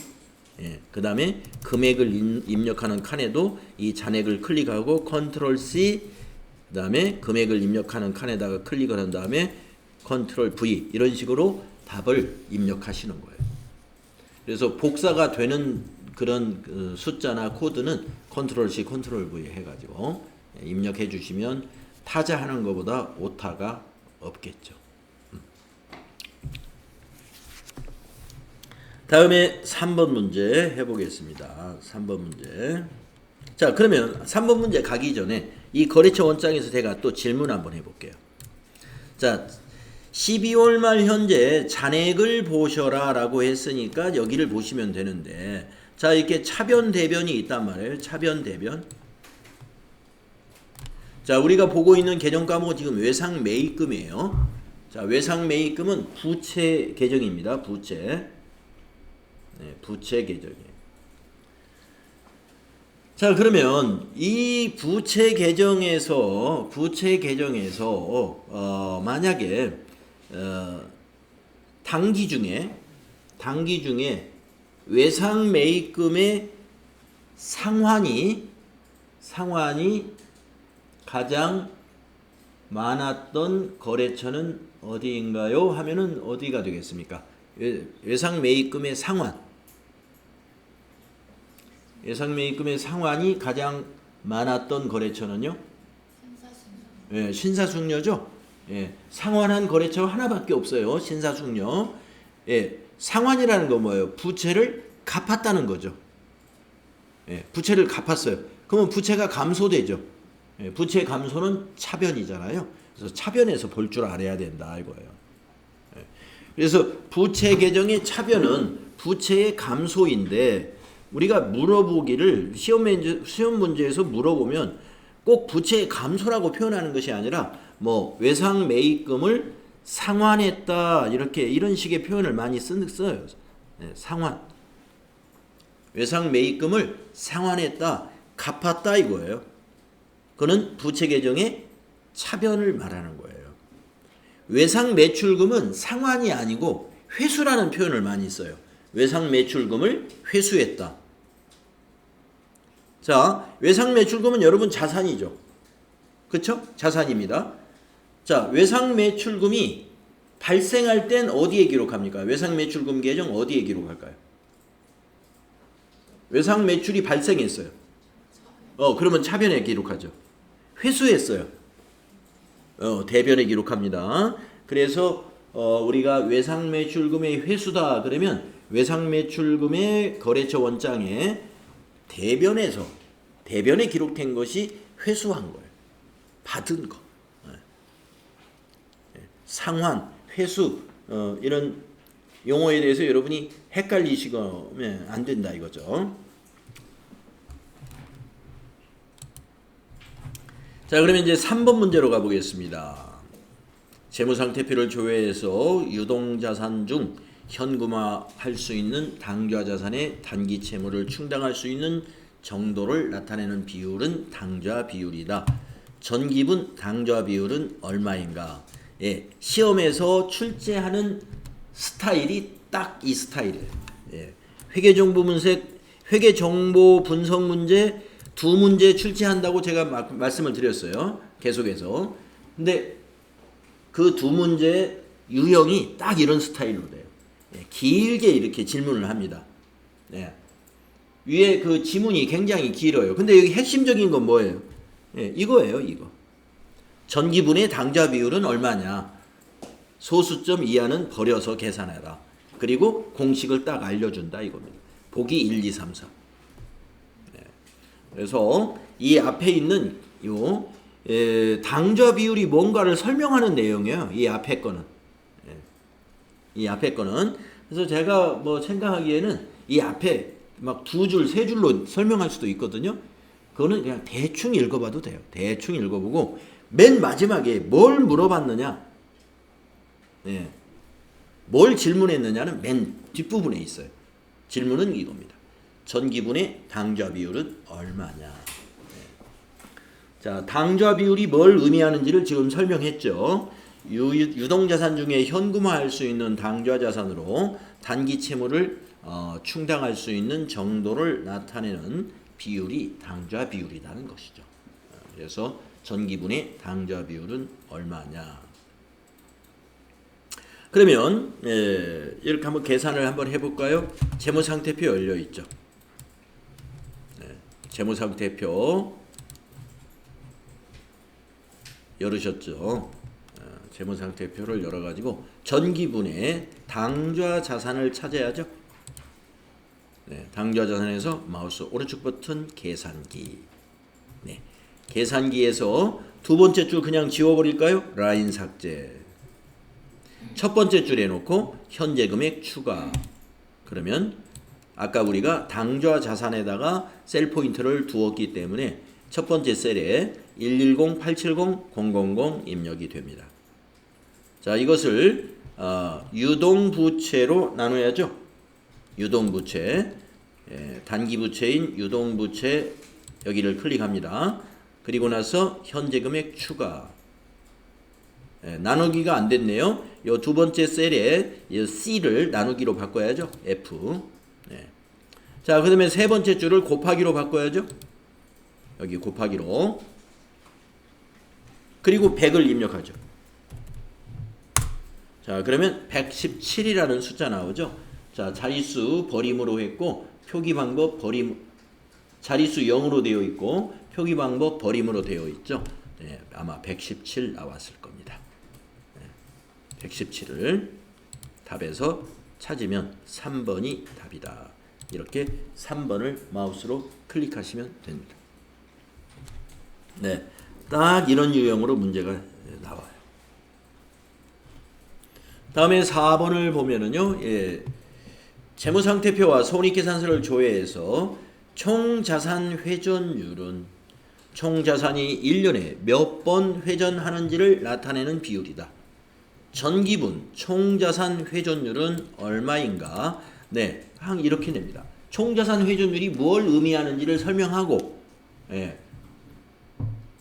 그 다음에 금액을 입력하는 칸에도 이 잔액을 클릭하고 컨트롤 C 그 다음에 금액을 입력하는 칸에다가 클릭을 한 다음에 컨트롤 V 이런 식으로 답을 입력하시는 거예요. 그래서 복사가 되는 그런 숫자나 코드는 컨트롤 C 컨트롤 V 해가지고 입력해 주시면 타자 하는 것보다 오타가 없겠죠. 다음에 3번 문제 해보겠습니다. 3번 문제. 자, 그러면 3번 문제 가기 전에 이 거래처 원장에서 제가 또 질문 한번 해볼게요. 자, 12월 말 현재 잔액을 보셔라 라고 했으니까 여기를 보시면 되는데, 자, 이렇게 차변 대변이 있단 말이에요. 차변 대변. 자, 우리가 보고 있는 계정 과목은 지금 외상 매입금이에요. 자, 외상 매입금은 부채 계정입니다. 부채. 네, 부채 계정이에요. 자, 그러면 이 부채 계정에서 만약에 단기 중에 외상 매입금의 상환이 가장 많았던 거래처는 어디인가요? 하면은 어디가 되겠습니까? 외상 매입금의 상환이 가장 많았던 거래처는요? 예, 신사숙녀죠. 예, 상환한 거래처 하나밖에 없어요. 신사숙녀. 예, 상환이라는 거 뭐예요? 부채를 갚았다는 거죠. 예, 부채를 갚았어요. 그러면 부채가 감소되죠. 예, 부채 감소는 차변이잖아요. 그래서 차변에서 볼 줄 알아야 된다 이거예요. 예, 그래서 부채 계정의 차변은 부채의 감소인데 우리가 물어보기를 시험 문제에서 물어보면 꼭 부채의 감소라고 표현하는 것이 아니라 뭐 외상 매입금을 상환했다 이런 식의 표현을 많이 써요. 예, 상환. 외상 매입금을 상환했다, 갚았다 이거예요. 그는 부채 계정의 차변을 말하는 거예요. 외상 매출금은 상환이 아니고 회수라는 표현을 많이 써요. 외상 매출금을 회수했다. 자, 외상 매출금은 여러분 자산이죠. 그쵸? 자산입니다. 자, 외상 매출금이 발생할 땐 어디에 기록합니까? 외상 매출금 계정 어디에 기록할까요? 외상 매출이 발생했어요. 그러면 차변에 기록하죠. 회수했어요. 대변에 기록합니다. 그래서 우리가 외상 매출금의 회수다 그러면 외상 매출금의 거래처 원장에 대변에 기록된 것이 회수한 거예요. 받은 거. 상환, 회수 이런 용어에 대해서 여러분이 헷갈리시면 안 된다 이거죠. 자, 그러면 이제 3번 문제로 가보겠습니다. 재무상태표를 조회해서 유동자산 중 현금화할 수 있는 당좌자산의 단기 채무를 충당할 수 있는 정도를 나타내는 비율은 당좌 비율이다. 전기분 당좌 비율은 얼마인가? 예, 시험에서 출제하는 스타일이 딱 이 스타일이에요. 예, 회계정보 분석 문제 2문제 출제한다고 제가 말씀을 드렸어요. 계속해서. 근데 그 2문제 유형이 딱 이런 스타일로 돼요. 예, 길게 이렇게 질문을 합니다. 예, 위에 그 지문이 굉장히 길어요. 근데 여기 핵심적인 건 뭐예요? 예, 이거예요, 이거. 전기분의 당좌 비율은 얼마냐? 소수점 이하는 버려서 계산해라. 그리고 공식을 딱 알려준다 이겁니다. 보기 1, 2, 3, 4. 네. 그래서 이 앞에 있는 요 당좌 비율이 뭔가를 설명하는 내용이에요. 이 앞에 거는. 이 앞에 거는. 그래서 제가 뭐 생각하기에는 이 앞에 막 2줄, 3줄로 설명할 수도 있거든요. 그거는 그냥 대충 읽어봐도 돼요. 대충 읽어보고 맨 마지막에 뭘 물어봤느냐? 네. 뭘 질문했느냐는 맨 뒷부분에 있어요. 질문은 이겁니다. 전기분의 당좌 비율은 얼마냐? 네. 자, 당좌 비율이 뭘 의미하는지를 지금 설명했죠. 유동자산 중에 현금화할 수 있는 당좌자산으로 단기 채무를 충당할 수 있는 정도를 나타내는 비율이 당좌 비율이라는 것이죠. 그래서 전기분의 당좌 비율은 얼마냐? 그러면 이렇게 한번 계산을 한번 해볼까요? 재무상태표 열려 있죠. 재무상태표 열으셨죠. 재무상태표를 열어가지고 전기분의 당좌 자산을 찾아야죠. 당좌 자산에서 마우스 오른쪽 버튼 계산기. 네. 계산기에서 두 번째 줄 그냥 지워버릴까요? 라인 삭제. 첫 번째 줄에 놓고 현재 금액 추가. 그러면 아까 우리가 당좌 자산에다가 셀 포인트를 두었기 때문에 첫 번째 셀에 110, 870, 000 입력이 됩니다. 자, 이것을 유동부채로 나눠야죠. 유동부채, 단기부채인 유동부채 여기를 클릭합니다. 그리고 나서 현재금액 추가. 나누기가 안 됐네요. 요 두 번째 셀에 이 C를 나누기로 바꿔야죠. F. 자, 그 다음에 세 번째 줄을 곱하기로 바꿔야죠. 여기 곱하기로. 그리고 100을 입력하죠. 자, 그러면 117이라는 숫자 나오죠. 자, 자릿수 버림으로 했고 표기 방법 버림, 자릿수 0으로 되어 있고 표기 방법 버림으로 되어 있죠. 아마 117 나왔을 겁니다. 117을 답에서 찾으면 3번이 답이다. 이렇게 3번을 마우스로 클릭하시면 됩니다. 네, 딱 이런 유형으로 문제가 나와요. 다음에 4번을 보면은요, 재무상태표와 손익계산서를 조회해서 총자산 회전율은 총자산이 1년에 몇 번 회전하는지를 나타내는 비율이다. 전기분 총자산 회전율은 얼마인가? 네, 이렇게 냅니다. 총자산 회전율이 뭘 의미하는지를 설명하고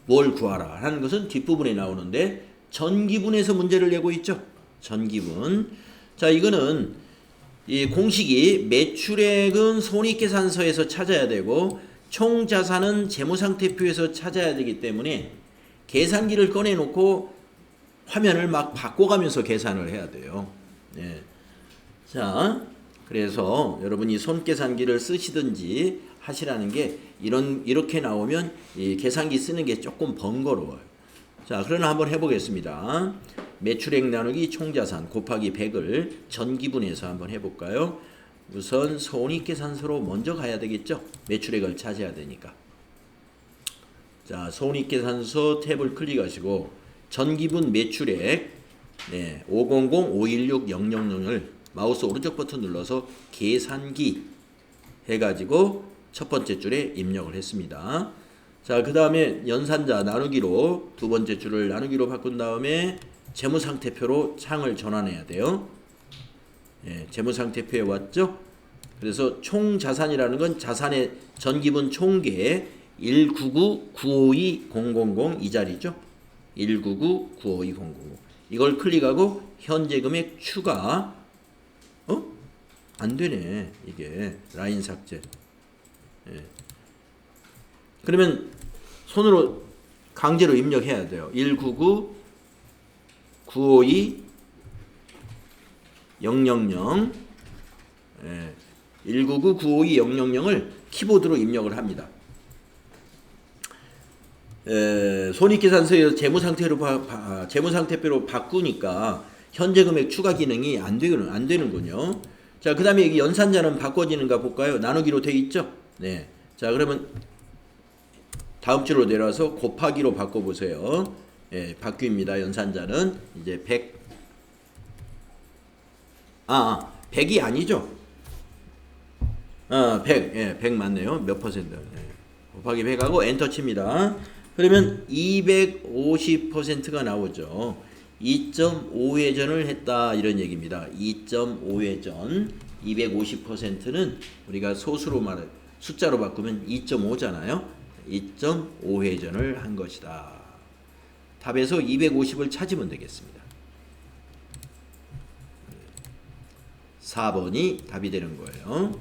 뭘 구하라 하는 것은 뒷부분에 나오는데 전기분에서 문제를 내고 있죠. 전기분. 자, 이거는 이 공식이 매출액은 손익계산서에서 찾아야 되고 총자산은 재무상태표에서 찾아야 되기 때문에 계산기를 꺼내놓고 화면을 막 바꿔가면서 계산을 해야 돼요. 자, 그래서 여러분이 손계산기를 쓰시든지 하시라는 게 이렇게 나오면 이 계산기 쓰는 게 조금 번거로워요. 자, 그러나 한번 해보겠습니다. 매출액 나누기 총자산 곱하기 100을 전기분해서 한번 해볼까요? 우선 손익계산서로 먼저 가야 되겠죠? 매출액을 찾아야 되니까. 자, 손익계산서 탭을 클릭하시고 전기분 매출액 500-516-000을 마우스 오른쪽 버튼 눌러서 계산기 해가지고 첫 번째 줄에 입력을 했습니다. 자, 그 다음에 연산자 나누기로 두 번째 줄을 나누기로 바꾼 다음에 재무상태표로 창을 전환해야 돼요. 재무상태표에 왔죠? 그래서 총자산이라는 건 자산의 전기분 총계 199-952-000 이 자리죠. 199-952-000 이걸 클릭하고 현재금액 추가. 안 되네. 이게 라인 삭제. 그러면 손으로 강제로 입력해야 돼요. 199-952-000 199-952-000을 키보드로 입력을 합니다. 손익계산서에서 재무상태표로 바꾸니까 현재금액 추가 기능이 안 되는군요. 자, 그 다음에 여기 연산자는 바꿔지는가 볼까요? 나누기로 되어 있죠? 네. 자, 그러면 다음 줄로 내려와서 곱하기로 바꿔보세요. 바뀝니다. 연산자는 이제 100. 100이 아니죠? 100. 100 맞네요. 몇 퍼센트? 곱하기 100하고 엔터 칩니다. 그러면 250%가 나오죠. 2.5회전을 했다 이런 얘기입니다. 2.5회전 250%는 우리가 소수로 숫자로 바꾸면 2.5잖아요. 2.5회전을 한 것이다. 답에서 250을 찾으면 되겠습니다. 4번이 답이 되는 거예요.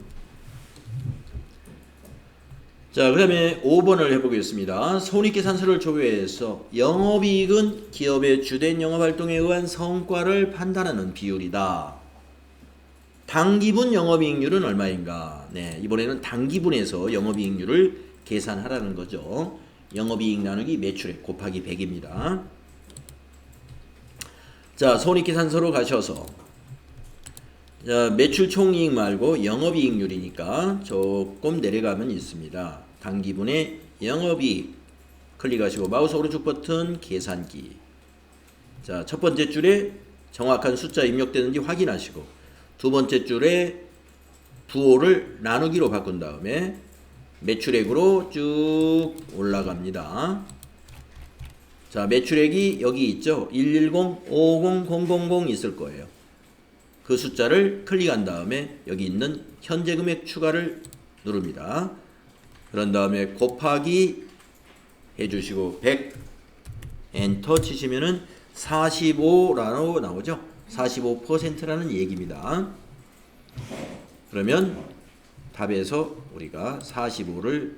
자, 그 다음에 5번을 해보겠습니다. 손익계산서를 조회해서 영업이익은 기업의 주된 영업활동에 의한 성과를 판단하는 비율이다. 당기분 영업이익률은 얼마인가? 네, 이번에는 당기분에서 영업이익률을 계산하라는 거죠. 영업이익 나누기 매출액 곱하기 100입니다. 자, 손익계산서로 가셔서 자, 매출 총이익 말고 영업이익률이니까 조금 내려가면 있습니다. 당기분의 영업이익 클릭하시고 마우스 오른쪽 버튼 계산기. 자, 첫 번째 줄에 정확한 숫자 입력되는지 확인하시고 두 번째 줄에 부호를 나누기로 바꾼 다음에 매출액으로 쭉 올라갑니다. 자, 매출액이 여기 있죠. 110-50-000 있을 거예요. 그 숫자를 클릭한 다음에 여기 있는 현재 금액 추가를 누릅니다. 그런 다음에 곱하기 해주시고 100 엔터 치시면은 45라고 나오죠. 45%라는 얘기입니다. 그러면 답에서 우리가 45를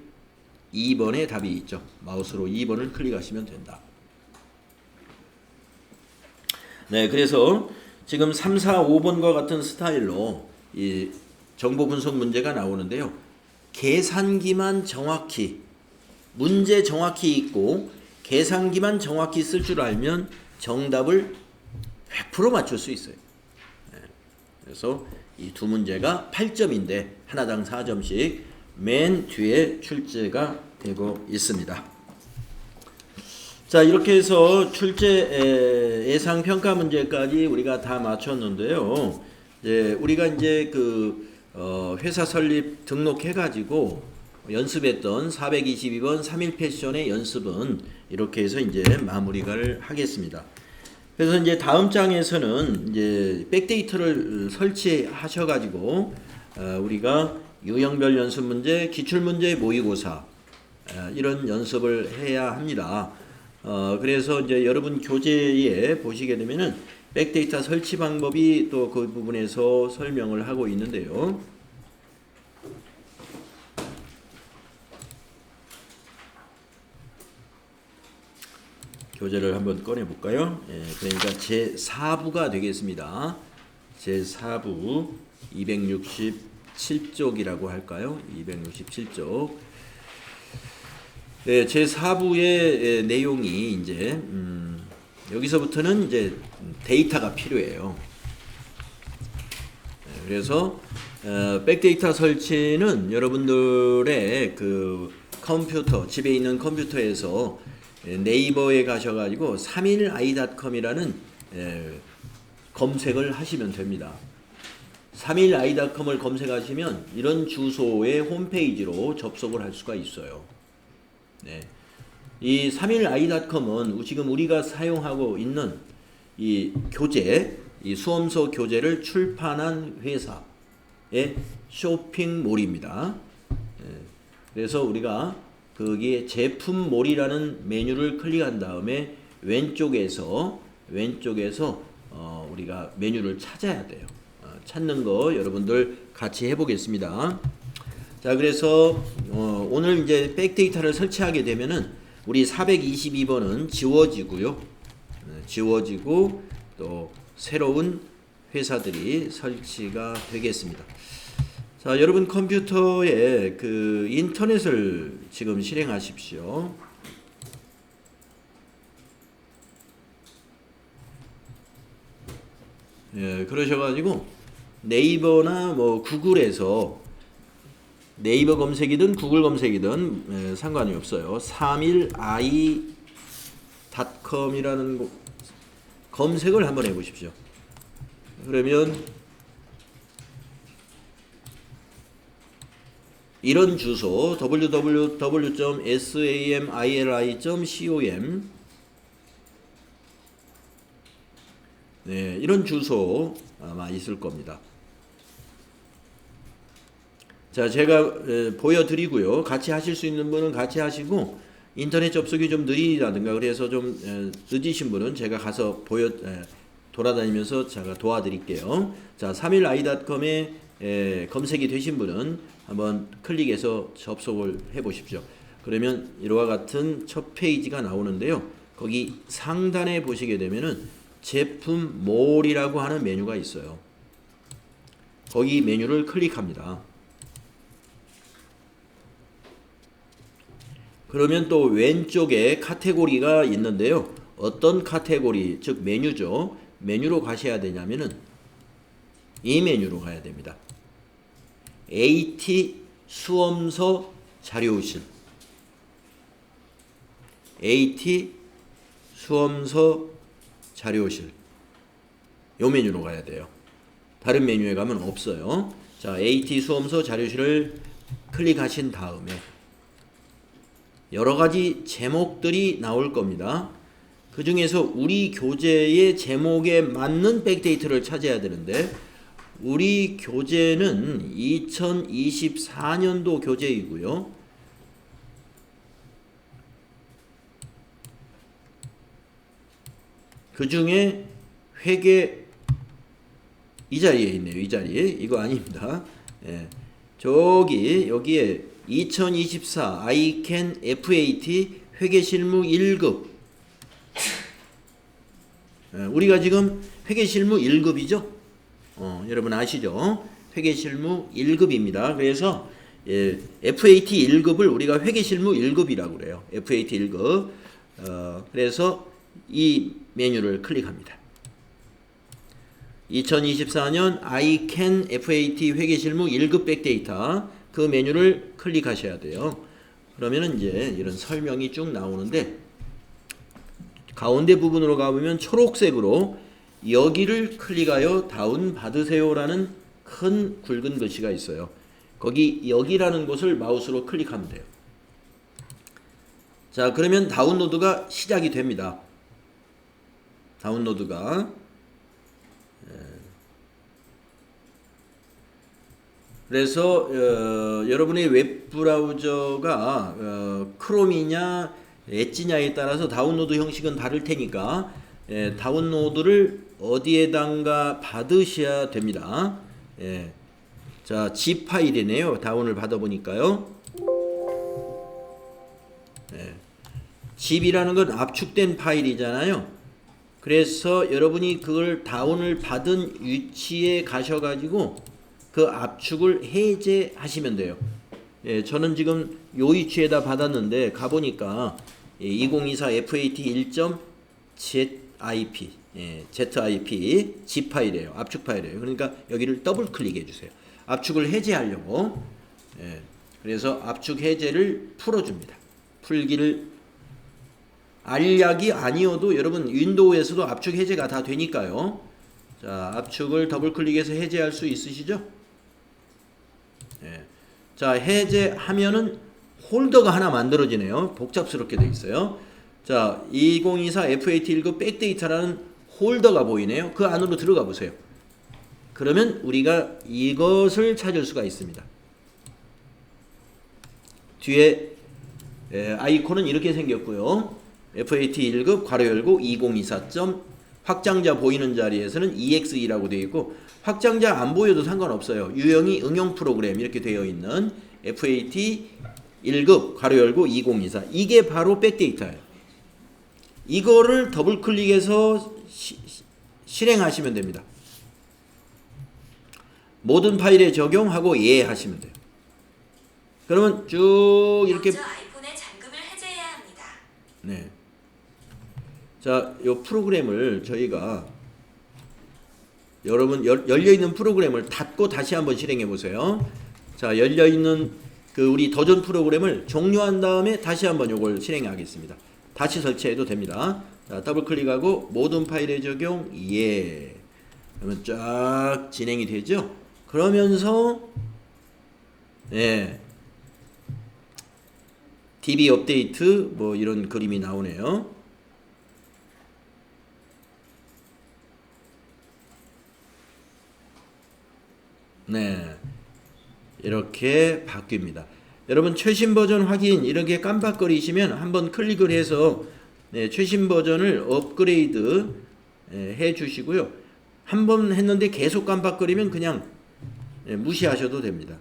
2번에 답이 있죠. 마우스로 2번을 클릭하시면 된다. 네, 그래서 지금 3, 4, 5번과 같은 스타일로 이 정보 분석 문제가 나오는데요. 계산기만 정확히 문제 정확히 있고 계산기만 정확히 쓸 줄 알면 정답을 100% 맞출 수 있어요. 네, 그래서 이 두 문제가 8점인데 하나당 4점씩 맨 뒤에 출제가 되고 있습니다. 자, 이렇게 해서 출제 예상 평가 문제까지 우리가 다 맞췄는데요. 이제 우리가 이제 그 회사 설립 등록해 가지고 연습했던 422번 3일 패션의 연습은 이렇게 해서 이제 마무리를 하겠습니다. 그래서 이제 다음 장에서는 이제 백데이터를 설치하셔 가지고 우리가 유형별 연습 문제, 기출 문제 모의고사 이런 연습을 해야 합니다. 그래서 이제 여러분 교재에 보시게 되면은 백데이터 설치 방법이 또 그 부분에서 설명을 하고 있는데요. 교재를 한번 꺼내 볼까요? 그러니까 제4부가 되겠습니다. 제4부 267쪽이라고 할까요? 267쪽. 네, 제4부의 내용이 이제 여기서부터는 이제 데이터가 필요해요. 그래서 백데이터 설치는 여러분들의 그 컴퓨터, 집에 있는 컴퓨터에서 네이버에 가셔가지고 3일i.com이라는 검색을 하시면 됩니다. 3일i.com을 검색하시면 이런 주소의 홈페이지로 접속을 할 수가 있어요. 네. 이 3일i.com은 지금 우리가 사용하고 있는 이 교재, 이 수험서 교재를 출판한 회사의 쇼핑몰입니다. 그래서 우리가 거기에 제품몰이라는 메뉴를 클릭한 다음에 왼쪽에서 우리가 메뉴를 찾아야 돼요. 찾는 거 여러분들 같이 해보겠습니다. 자, 그래서 오늘 이제 백데이터를 설치하게 되면은 우리 422번은 지워지고요. 지워지고 또 새로운 회사들이 설치가 되겠습니다. 자, 여러분 컴퓨터에 그 인터넷을 지금 실행하십시오. 그러셔가지고 네이버나 뭐 구글에서 네이버 검색이든 구글 검색이든 상관이 없어요. 31i.com이라는 검색을 한번 해보십시오. 그러면 이런 주소 www.samili.com 네, 이런 주소 아마 있을 겁니다. 자, 제가 보여드리고요. 같이 하실 수 있는 분은 같이 하시고 인터넷 접속이 좀 느리다든가 그래서 좀 늦으신 분은 제가 가서 돌아다니면서 제가 도와드릴게요. 자, 3일i.com에 검색이 되신 분은 한번 클릭해서 접속을 해 보십시오. 그러면 이와 같은 첫 페이지가 나오는데요. 거기 상단에 보시게 되면은 제품몰이라고 하는 메뉴가 있어요. 거기 메뉴를 클릭합니다. 그러면 또 왼쪽에 카테고리가 있는데요. 어떤 카테고리, 즉 메뉴죠. 메뉴로 가셔야 되냐면은 이 메뉴로 가야 됩니다. AT 수험서 자료실. AT 수험서 자료실. 요 메뉴로 가야 돼요. 다른 메뉴에 가면 없어요. 자, AT 수험서 자료실을 클릭하신 다음에 여러 가지 제목들이 나올 겁니다. 그 중에서 우리 교재의 제목에 맞는 백데이터를 찾아야 되는데 우리 교재는 2024년도 교재이고요. 그 중에 회계 이 자리에 있네요. 이 자리에. 이거 아닙니다. 예. 저기 여기에 2024 ICAN FAT 회계실무 1급. 예. 우리가 지금 회계실무 1급이죠. 여러분 아시죠? 회계실무 1급입니다. 그래서 예, FAT 1급을 우리가 회계실무 1급이라고 그래요. FAT 1급. 그래서 이 메뉴를 클릭합니다. 2024년 ICAN FAT 회계실무 1급 백데이터 그 메뉴를 클릭하셔야 돼요. 그러면은 이제 이런 설명이 쭉 나오는데 가운데 부분으로 가보면 초록색으로 여기를 클릭하여 다운 받으세요라는 큰 굵은 글씨가 있어요. 거기 여기라는 곳을 마우스로 클릭하면 돼요. 자, 그러면 다운로드가 시작이 됩니다. 다운로드가 그래서 여러분의 웹브라우저가 크롬이냐 엣지냐에 따라서 다운로드 형식은 다를 테니까 다운로드를 어디에다가 받으셔야 됩니다. 자, zip 파일이네요. 다운을 받아보니까요. zip이라는 건 압축된 파일이잖아요. 그래서 여러분이 그걸 다운을 받은 위치에 가셔가지고 그 압축을 해제하시면 돼요. 저는 지금 요 위치에다 받았는데 가보니까 2024 FAT 1.zip zip zip 파일이에요. 압축 파일이에요. 그러니까 여기를 더블 클릭해 주세요. 압축을 해제하려고. 그래서 압축 해제를 풀어줍니다. 풀기를 알약이 아니어도 여러분 윈도우에서도 압축 해제가 다 되니까요. 자, 압축을 더블 클릭해서 해제할 수 있으시죠? 자, 해제하면은 홀더가 하나 만들어지네요. 복잡스럽게 돼 있어요. 자, 2024 FAT 1급 백데이터라는 홀더가 보이네요. 그 안으로 들어가 보세요. 그러면 우리가 이것을 찾을 수가 있습니다. 뒤에 아이콘은 이렇게 생겼고요. FAT 1급 괄호 열고 2024점 확장자 보이는 자리에서는 EXE라고 되어 있고 확장자 안 보여도 상관없어요. 유형이 응용 프로그램 이렇게 되어 있는 FAT 1급 괄호 열고 2024 이게 바로 백데이터예요. 이거를 더블 클릭해서 실행하시면 됩니다. 모든 파일에 적용하고 예 하시면 돼요. 그러면 쭉 이렇게 아이폰의 잠금을 해제해야 합니다. 네. 자, 요 프로그램을 저희가 여러분 열려있는 프로그램을 닫고 다시 한번 실행해 보세요. 자, 열려있는 그 우리 더전 프로그램을 종료한 다음에 다시 한번 요걸 실행하겠습니다. 다시 설치해도 됩니다. 자, 더블 클릭하고 모든 파일에 적용 예. 그러면 쫙 진행이 되죠. 그러면서 DB 업데이트 뭐 이런 그림이 나오네요. 네, 이렇게 바뀝니다. 여러분 최신 버전 확인 이렇게 깜빡거리시면 한번 클릭을 해서 최신 버전을 업그레이드 해 주시고요. 한번 했는데 계속 깜빡거리면 그냥 무시하셔도 됩니다.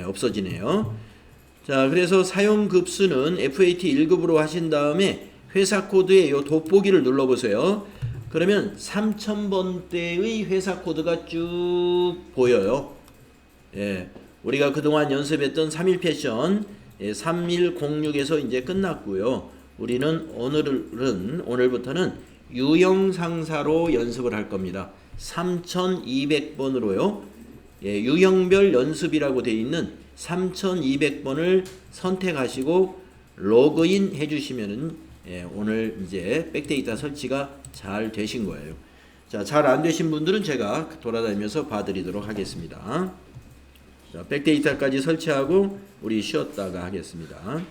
없어지네요. 자, 그래서 사용 급수는 FAT 1급으로 하신 다음에 회사 코드에 요 돋보기를 눌러보세요. 그러면 3000번대의 회사 코드가 쭉 보여요. 우리가 그동안 연습했던 3일 패션 3106에서 이제 끝났고요. 우리는 오늘부터는 유형 상사로 연습을 할 겁니다. 3200번으로요. 유형별 연습이라고 되어 있는 3200번을 선택하시고 로그인 해주시면은 오늘 이제 백데이터 설치가 잘 되신 거예요. 자, 잘 안 되신 분들은 제가 돌아다니면서 봐드리도록 하겠습니다. 자, 백데이터까지 설치하고 우리 쉬었다가 하겠습니다.